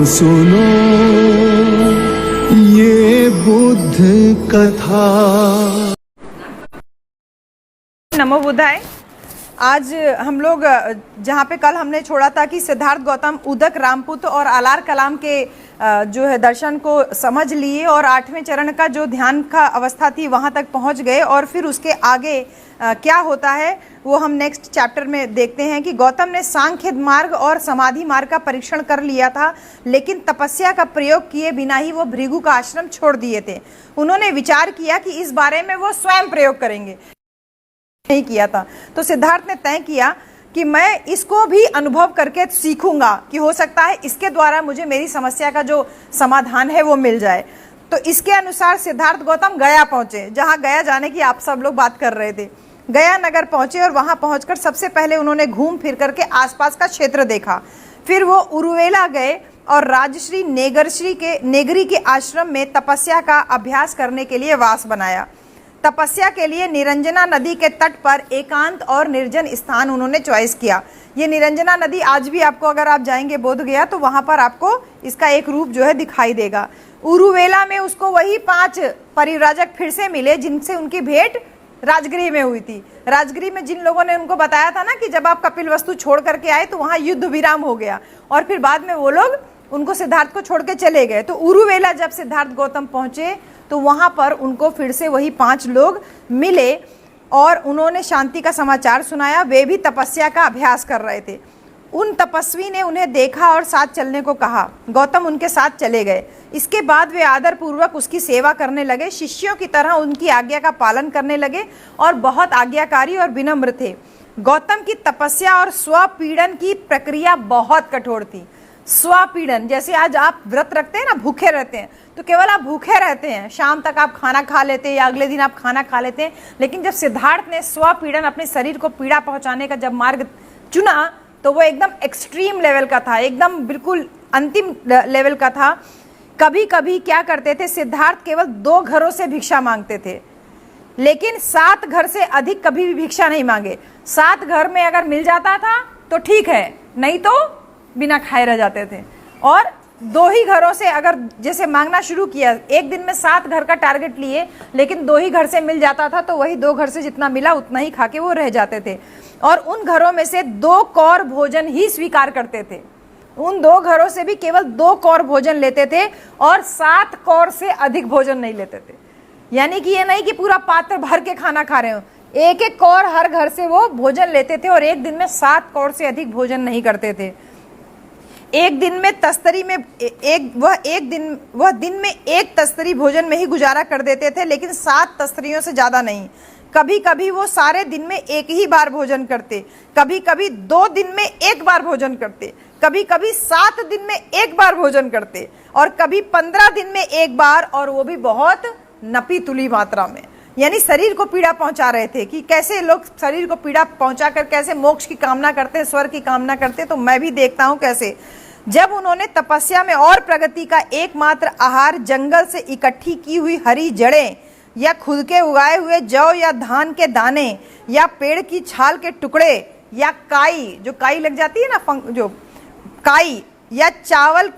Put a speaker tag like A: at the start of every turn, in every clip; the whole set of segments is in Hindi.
A: सुनो ये बुद्ध कथा।
B: नमो बुद्धाय। आज हम लोग जहाँ पे कल हमने छोड़ा था कि सिद्धार्थ गौतम उदक रामपुत और आलार कलाम के जो है दर्शन को समझ लिए और 8वें चरण का जो ध्यान का अवस्था थी वहाँ तक पहुँच गए, और फिर उसके आगे क्या होता है वो हम नेक्स्ट चैप्टर में देखते हैं कि गौतम ने सांख्य मार्ग और समाधि मार्ग का परीक्षण कर लिया था, लेकिन तपस्या का प्रयोग किए बिना ही वो भृगु का आश्रम छोड़ दिए थे। उन्होंने विचार किया कि इस बारे में वो स्वयं प्रयोग करेंगे, नहीं किया था। तो सिद्धार्थ ने तय किया कि मैं इसको भी अनुभव करके सीखूंगा कि हो सकता है इसके द्वारा मुझे मेरी समस्या का जो समाधान है वो मिल जाए। तो इसके अनुसार सिद्धार्थ गौतम गया पहुंचे, जहां गया जाने की आप सब लोग बात कर रहे थे। गया नगर पहुंचे और वहां पहुंचकर सबसे पहले उन्होंने घूम फिर करके आसपास का क्षेत्र देखा। फिर वो उरुवेला गए और राजश्री नेगरी के आश्रम में तपस्या का अभ्यास करने के लिए वास बनाया। तपस्या के लिए निरंजना नदी के तट पर एकांत और निर्जन स्थान उन्होंने चॉइस किया। ये निरंजना नदी आज भी आपको, अगर आप जाएंगे बोध गया तो वहां पर आपको इसका एक रूप जो है दिखाई देगा। उरुवेला में उसको वही 5 परिव्राजक फिर से मिले जिनसे उनकी भेंट राजगृह में हुई थी। राजगृह में जिन लोगों ने उनको बताया था ना कि जब आप कपिलवस्तु छोड़ करके आए तो वहां युद्ध विराम हो गया, और फिर बाद में वो लोग उनको सिद्धार्थ को छोड़ के चले गए। तो उरुवेला जब सिद्धार्थ गौतम पहुंचे तो वहां पर उनको फिर से वही 5 लोग मिले और उन्होंने शांति का समाचार सुनाया। वे भी तपस्या का अभ्यास कर रहे थे। उन तपस्वी ने उन्हें देखा और साथ चलने को कहा। गौतम उनके साथ चले गए। इसके बाद वे आदर पूर्वक उसकी सेवा करने लगे, शिष्यों की तरह उनकी आज्ञा का पालन करने लगे और बहुत आज्ञाकारी और विनम्र थे। गौतम की तपस्या और स्वपीड़न की प्रक्रिया बहुत कठोर थी। स्वपीड़न, जैसे आज आप व्रत रखते हैं ना, भूखे रहते हैं, तो केवल आप भूखे रहते हैं, शाम तक आप खाना खा लेते हैं या अगले दिन आप खाना खा लेते हैं। लेकिन जब सिद्धार्थ ने स्वपीड़न, अपने शरीर को पीड़ा पहुंचाने का जब मार्ग चुना तो वो एकदम एक्सट्रीम लेवल का था, एकदम बिल्कुल अंतिम लेवल का था। कभी कभी क्या करते थे, सिद्धार्थ केवल 2 घरों से भिक्षा मांगते थे, लेकिन 7 घर से अधिक कभी भी भिक्षा नहीं मांगे। 7 घर में अगर मिल जाता था तो ठीक है, नहीं तो बिना खाए रह जाते थे। और 2 ही घरों से अगर जैसे मांगना शुरू किया, एक दिन में 7 घर का टारगेट लिए, लेकिन 2 ही घर से मिल जाता था तो वही 2 घर से जितना मिला उतना ही खा के वो रह जाते थे। और उन घरों में से 2 कौर भोजन ही स्वीकार करते थे। उन 2 घरों से भी केवल 2 कौर भोजन लेते थे और 7 कौर से अधिक भोजन नहीं लेते थे। यानी कि ये नहीं कि पूरा पात्र भर के खाना खा रहे हो, एक एक कौर हर घर से वो भोजन लेते थे और एक दिन में 7 कौर से अधिक भोजन नहीं करते थे। एक दिन में तस्तरी में वह दिन में 1 तस्तरी भोजन में ही गुजारा कर देते थे, लेकिन 7 तस्तरियों से ज्यादा नहीं। कभी कभी वो सारे दिन में 1 ही बार भोजन करते, कभी कभी 2 दिन में 1 बार भोजन करते, कभी कभी 7 दिन में 1 बार भोजन करते, और कभी 15 दिन में 1 बार, और वो भी बहुत नपी तुली मात्रा में। यानी शरीर को पीड़ा पहुंचा रहे थे कि कैसे लोग शरीर को पीड़ा पहुंचाकर कैसे मोक्ष की कामना करते हैं, स्वर्ग की कामना करते हैं। तो मैं भी देखता हूं कैसे जब उन्होंने तपस्या में और प्रगति का एकमात्र आहार जंगल से इकट्ठी की हुई हरी जड़ें या खुद के उगाए हुए जौ या धान के दाने या पेड़ की छाल के टुकड़े या काई, जो काई लग जाती है ना, जो काई, या चावल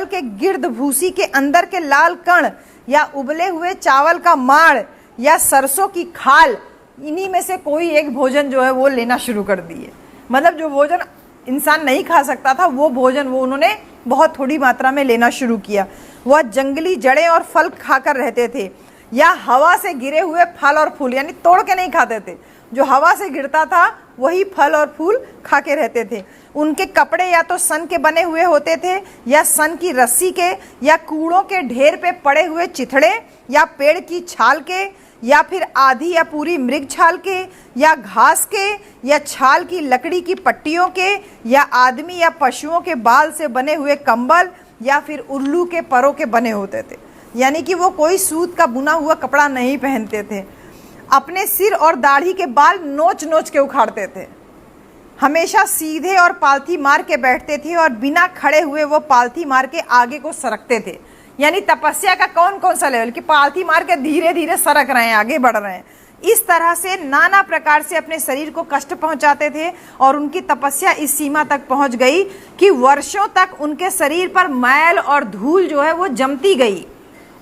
B: के गिर्द भूसी के अंदर के लाल कण या उबले हुए चावल का माड़ या सरसों की खाल, इन्हीं में से कोई एक भोजन जो है वो लेना शुरू कर दिए। मतलब जो भोजन इंसान नहीं खा सकता था वो भोजन वो उन्होंने बहुत थोड़ी मात्रा में लेना शुरू किया। वह जंगली जड़ें और फल खाकर रहते थे, या हवा से गिरे हुए फल और फूल, यानी तोड़ के नहीं खाते थे, जो हवा से गिरता था वही फल और फूल खा के रहते थे। उनके कपड़े या तो सन के बने हुए होते थे, या सन की रस्सी के, या कूड़ों के ढेर पे पड़े हुए चिथड़े, या पेड़ की छाल के, या फिर आधी या पूरी मृग छाल के, या घास के, या छाल की लकड़ी की पट्टियों के, या आदमी या पशुओं के बाल से बने हुए कंबल, या फिर उल्लू के परों के बने होते थे। यानी कि वो कोई सूत का बुना हुआ कपड़ा नहीं पहनते थे। अपने सिर और दाढ़ी के बाल नोच नोच के उखाड़ते थे। हमेशा सीधे और पालथी मार के बैठते थे और बिना खड़े हुए वो पालथी मार के आगे को सरकते थे। यानी तपस्या का कौन कौन सा लेवल कि पालथी मार के धीरे धीरे सरक रहे हैं, आगे बढ़ रहे हैं। इस तरह से नाना प्रकार से अपने शरीर को कष्ट पहुंचाते थे और उनकी तपस्या इस सीमा तक पहुंच गई कि वर्षों तक उनके शरीर पर मैल और धूल जो है वो जमती गई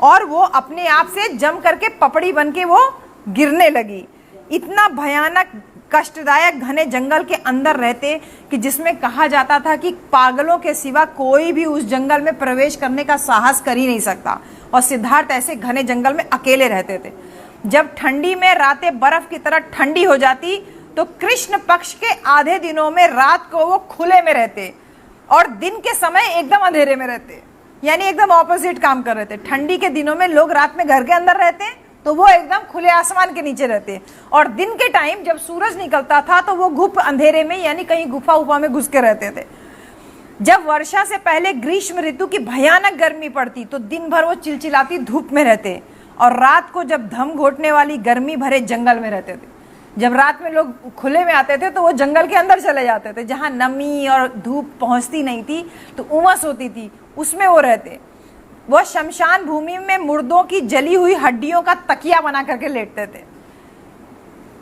B: और वो अपने आप से जम करके पपड़ी बन के वो गिरने लगी। इतना भयानक कष्टदायक घने जंगल के अंदर रहते कि जिसमें कहा जाता था कि पागलों के सिवा कोई भी उस जंगल में प्रवेश करने का साहस कर ही नहीं सकता। और सिद्धार्थ ऐसे घने जंगल में अकेले रहते थे। जब ठंडी में रातें बर्फ की तरह ठंडी हो जाती तो कृष्ण पक्ष के आधे दिनों में रात को वो खुले में रहते और दिन के समय एकदम अंधेरे में रहते, यानी एकदम ऑपोजिट काम कर रहे थे। ठंडी के दिनों में लोग रात में घर के अंदर रहते तो वो एकदम खुले आसमान के नीचे रहते और दिन के टाइम जब सूरज निकलता था तो वो गुप्त अंधेरे में यानी कहीं गुफा उफा में घुस के रहते थे। जब वर्षा से पहले ग्रीष्म ऋतु की भयानक गर्मी पड़ती तो दिन भर वो चिलचिलाती धूप में रहते और रात को जब धम घोटने वाली गर्मी भरे जंगल में रहते थे। जब रात में लोग खुले में आते थे तो वो जंगल के अंदर चले जाते थे जहां नमी और धूप पहुंचती नहीं थी तो उमस होती थी, उसमें वो रहते। वो शमशान भूमि में मुर्दों की जली हुई हड्डियों का तकिया बना करके लेटते थे।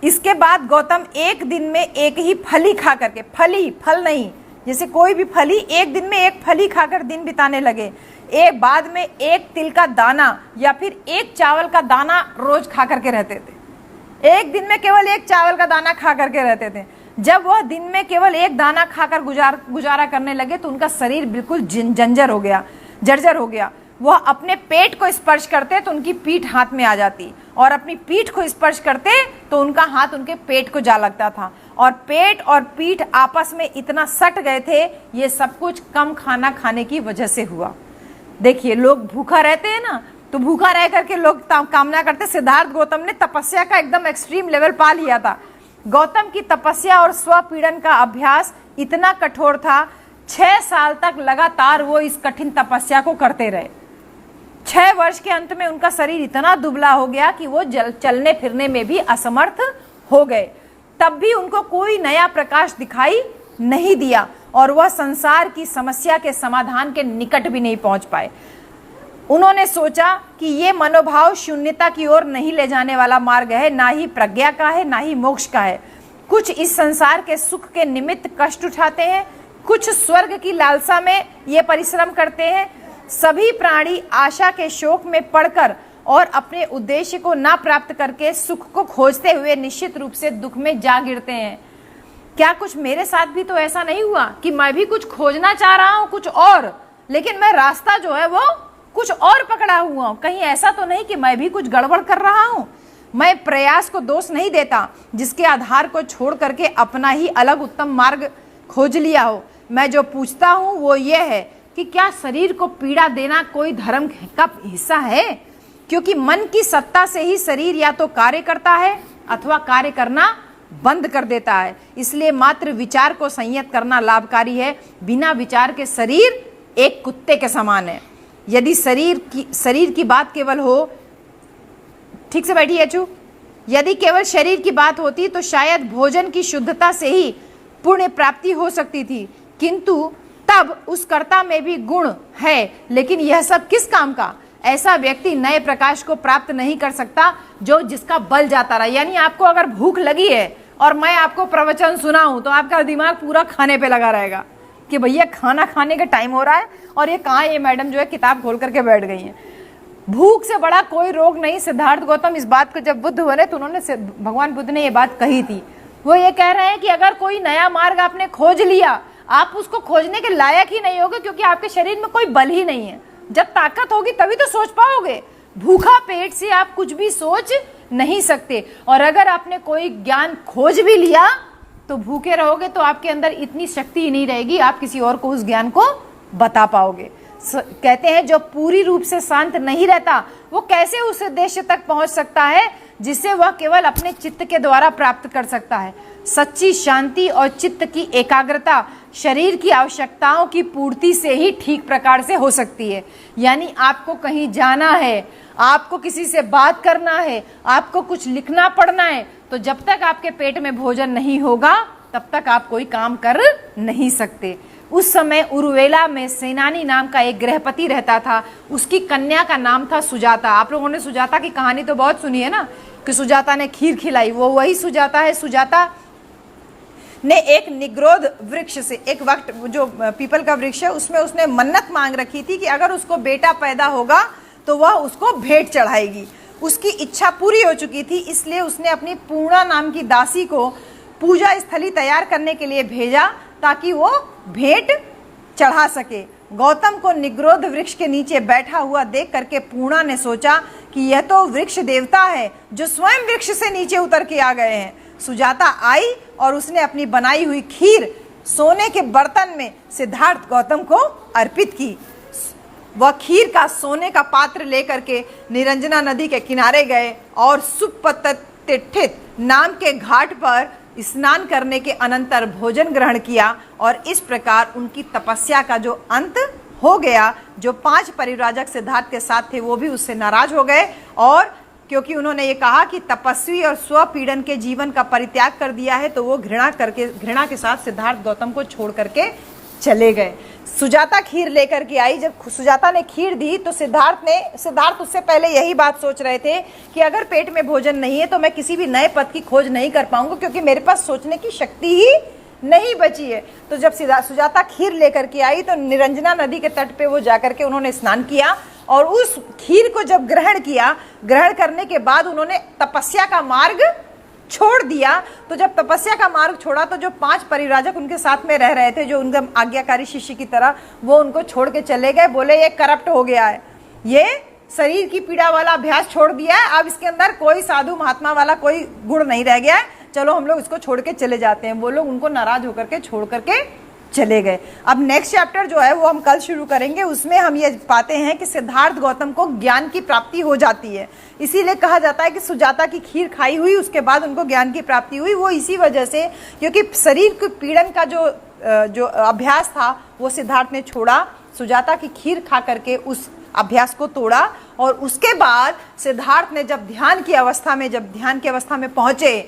B: इसके बाद गौतम एक दिन में एक ही फली खा करके, फल नहीं, जैसे कोई भी फली, एक दिन में एक फली खाकर दिन बिताने लगे। एक बाद में एक तिल का दाना या फिर एक चावल का दाना रोज खा करके रहते थे। एक दिन में केवल एक चावल का दाना खा करके रहते थे। जब वह दिन में केवल एक दाना खाकर गुजारा करने लगे तो उनका शरीर बिल्कुल जर्जर हो गया। वह अपने पेट को स्पर्श करते तो उनकी पीठ हाथ में आ जाती और अपनी पीठ को स्पर्श करते तो उनका हाथ उनके पेट को जा लगता था और पेट और पीठ आपस में इतना सट गए थे। ये सब कुछ कम खाना खाने की वजह से हुआ। देखिए, लोग भूखा रहते हैं ना, तो भूखा रह करके लोग कामना करते। सिद्धार्थ गौतम ने तपस्या का एकदम एक्सट्रीम लेवल पा लिया था। गौतम की तपस्या और स्वपीड़न का अभ्यास इतना कठोर था, 6 साल तक लगातार वो इस कठिन तपस्या को करते रहे। 6 वर्ष के अंत में उनका शरीर इतना दुबला हो गया कि वो चलने फिरने में भी असमर्थ हो गए। तब भी उनको कोई नया प्रकाश दिखाई नहीं दिया और वह संसार की समस्या के समाधान के निकट भी नहीं पहुंच पाए। उन्होंने सोचा कि ये मनोभाव शून्यता की ओर नहीं ले जाने वाला मार्ग है, ना ही प्रज्ञा का है, ना ही मोक्ष का है। कुछ इस संसार के सुख के निमित्त कष्ट उठाते हैं, कुछ स्वर्ग की लालसा में ये परिश्रम करते हैं। सभी प्राणी आशा के शोक में पड़कर और अपने उद्देश्य को ना प्राप्त करके सुख को खोजते हुए निश्चित रूप से दुख में जा गिरते हैं। क्या कुछ मेरे साथ भी तो ऐसा नहीं हुआ कि मैं भी कुछ खोजना चाह रहा हूं कुछ और, लेकिन मैं रास्ता जो है वो कुछ और पकड़ा हुआ हूं? कहीं ऐसा तो नहीं कि मैं भी कुछ गड़बड़ कर रहा हूं? मैं प्रयास को दोष नहीं देता जिसके आधार को छोड़ करके अपना ही अलग उत्तम मार्ग खोज लिया हो। मैं जो पूछता हूं वो ये है कि क्या शरीर को पीड़ा देना कोई धर्म का हिस्सा है? क्योंकि मन की सत्ता से ही शरीर या तो कार्य करता है अथवा कार्य करना बंद कर देता है। इसलिए मात्र विचार को संयत करना लाभकारी है। बिना विचार के शरीर एक कुत्ते के समान है। यदि शरीर की बात केवल हो, ठीक से बैठिए अचू, यदि केवल शरीर की बात होती तो शायद भोजन की शुद्धता से ही पुण्य प्राप्ति हो सकती थी, किंतु तब उस कर्ता में भी गुण है। लेकिन यह सब किस काम का? ऐसा व्यक्ति नए प्रकाश को प्राप्त नहीं कर सकता जो जिसका बल जाता रहा। यानी आपको अगर भूख लगी है और मैं आपको प्रवचन सुनाऊं तो आपका दिमाग पूरा खाने पे लगा रहेगा कि भैया खाना खाने का टाइम हो रहा है और ये कहाँ ये मैडम जो है किताब खोल करके बैठ गई हैं। भूख से बड़ा कोई रोग नहीं। सिद्धार्थ गौतम इस बात को जब बुद्ध बने तो उन्होंने, भगवान बुद्ध ने ये बात कही थी। वो ये कह रहे हैं कि अगर कोई नया मार्ग आपने खोज लिया, आप उसको खोजने के लायक ही नहीं होगे क्योंकि आपके शरीर में कोई बल ही नहीं है। जब ताकत होगी तभी तो सोच पाओगे। भूखा पेट से आप कुछ भी सोच नहीं सकते। और अगर आपने कोई ज्ञान खोज भी लिया तो भूखे रहोगे तो आपके अंदर इतनी शक्ति ही नहीं रहेगी आप किसी और को उस ज्ञान को बता पाओगे। कहते हैं जो पूरी रूप से शांत नहीं रहता वो कैसे उस उद्देश्य तक पहुंच सकता है जिसे वह केवल अपने चित्त के द्वारा प्राप्त कर सकता है। सच्ची शांति और चित्त की एकाग्रता शरीर की आवश्यकताओं की पूर्ति से ही ठीक प्रकार से हो सकती है। यानी आपको कहीं जाना है, आपको किसी से बात करना है, आपको कुछ लिखना पढ़ना है, तो जब तक आपके पेट में भोजन नहीं होगा तब तक आप कोई काम कर नहीं सकते। उस समय उरुवेला में सेनानी नाम का एक गृहपति रहता था। उसकी कन्या का नाम था सुजाता। आप लोगों ने सुजाता की कहानी तो बहुत सुनी है ना, कि सुजाता ने खीर खिलाई, वो वही सुजाता है। सुजाता ने एक निग्रोध वृक्ष से, एक वक्त जो पीपल का वृक्ष है उसमें उसने मन्नत मांग रखी थी कि अगर उसको बेटा पैदा होगा तो वह उसको भेंट चढ़ाएगी। उसकी इच्छा पूरी हो चुकी थी, इसलिए उसने अपनी पूर्णा नाम की दासी को पूजा स्थली तैयार करने के लिए भेजा ताकि वो भेंट चढ़ा सके। गौतम को निग्रोध वृक्ष के नीचे बैठा हुआ देख करके पूर्णा ने सोचा कि यह तो वृक्ष देवता है जो स्वयं वृक्ष से नीचे उतर के आ गए हैं। सुजाता आई और उसने अपनी बनाई हुई खीर सोने के बर्तन में सिद्धार्थ गौतम को अर्पित की। वह खीर का सोने का पात्र लेकर के निरंजना नदी के किनारे गए और सुपतिठित नाम के घाट पर स्नान करने के अनंतर भोजन ग्रहण किया और इस प्रकार उनकी तपस्या का जो अंत हो गया। जो 5 परिव्राजक सिद्धार्थ के साथ थे वो भी उससे नाराज हो गए, और क्योंकि उन्होंने ये कहा कि तपस्वी और स्वपीड़न के जीवन का परित्याग कर दिया है, तो वो घृणा के साथ सिद्धार्थ गौतम को छोड़ करके चले गए। सुजाता खीर लेकर के आई। जब सुजाता ने खीर दी तो सिद्धार्थ उससे पहले यही बात सोच रहे थे कि अगर पेट में भोजन नहीं है तो मैं किसी भी नए पद की खोज नहीं कर पाऊंगा, क्योंकि मेरे पास सोचने की शक्ति ही नहीं बची है। तो जब सुजाता खीर लेकर के आई तो निरंजना नदी के तट पे वो जाकर के उन्होंने स्नान किया और उस खीर को जब ग्रहण किया, ग्रहण करने के बाद उन्होंने तपस्या का मार्ग छोड़ दिया। तो जब तपस्या का मार्ग छोड़ा तो जो 5 परिव्राजक उनके साथ में रह रहे थे, जो उनके आज्ञाकारी शिष्य की तरह, वो उनको छोड़ के चले गए। बोले ये करप्ट हो गया है, ये शरीर की पीड़ा वाला अभ्यास छोड़ दिया है, अब इसके अंदर कोई साधु महात्मा वाला कोई गुण नहीं रह गया है, चलो हम लोग इसको छोड़ के चले जाते हैं। वो लोग उनको नाराज होकर के छोड़ करके चले गए। अब नेक्स्ट चैप्टर जो है वो हम कल शुरू करेंगे। उसमें हम ये पाते हैं कि सिद्धार्थ गौतम को ज्ञान की प्राप्ति हो जाती है। इसीलिए कहा जाता है कि सुजाता की खीर खाई हुई उसके बाद उनको ज्ञान की प्राप्ति हुई। वो इसी वजह से, क्योंकि शरीर के पीड़न का जो अभ्यास था वो सिद्धार्थ ने छोड़ा, सुजाता की खीर खा करके उस अभ्यास को तोड़ा। और उसके बाद सिद्धार्थ ने जब ध्यान की अवस्था में पहुंचे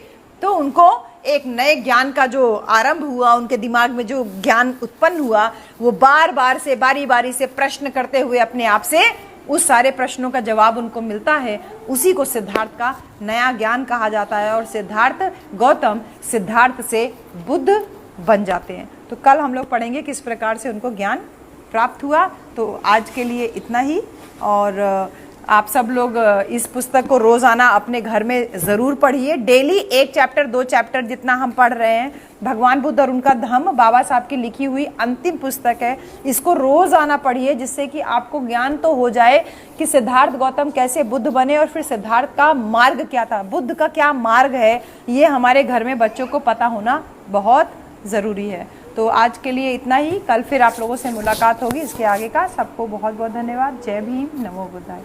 B: तो उनको एक नए ज्ञान का जो आरंभ हुआ, उनके दिमाग में जो ज्ञान उत्पन्न हुआ, वो बारी बारी से प्रश्न करते हुए अपने आप से उस सारे प्रश्नों का जवाब उनको मिलता है। उसी को सिद्धार्थ का नया ज्ञान कहा जाता है और गौतम सिद्धार्थ से बुद्ध बन जाते हैं। तो कल हम लोग पढ़ेंगे किस प्रकार से उनको ज्ञान प्राप्त हुआ। तो आज के लिए इतना ही, और आप सब लोग इस पुस्तक को रोज़ाना अपने घर में ज़रूर पढ़िए। डेली 1 चैप्टर 2 चैप्टर जितना हम पढ़ रहे हैं, भगवान बुद्ध और उनका धम्म, बाबा साहब की लिखी हुई अंतिम पुस्तक है। इसको रोज़ाना पढ़िए जिससे कि आपको ज्ञान तो हो जाए कि सिद्धार्थ गौतम कैसे बुद्ध बने और फिर सिद्धार्थ का मार्ग क्या था, बुद्ध का क्या मार्ग है, ये हमारे घर में बच्चों को पता होना बहुत ज़रूरी है। तो आज के लिए इतना ही, कल फिर आप लोगों से मुलाकात होगी इसके आगे का। सबको बहुत बहुत धन्यवाद। जय भीम, नमो बुद्धाय।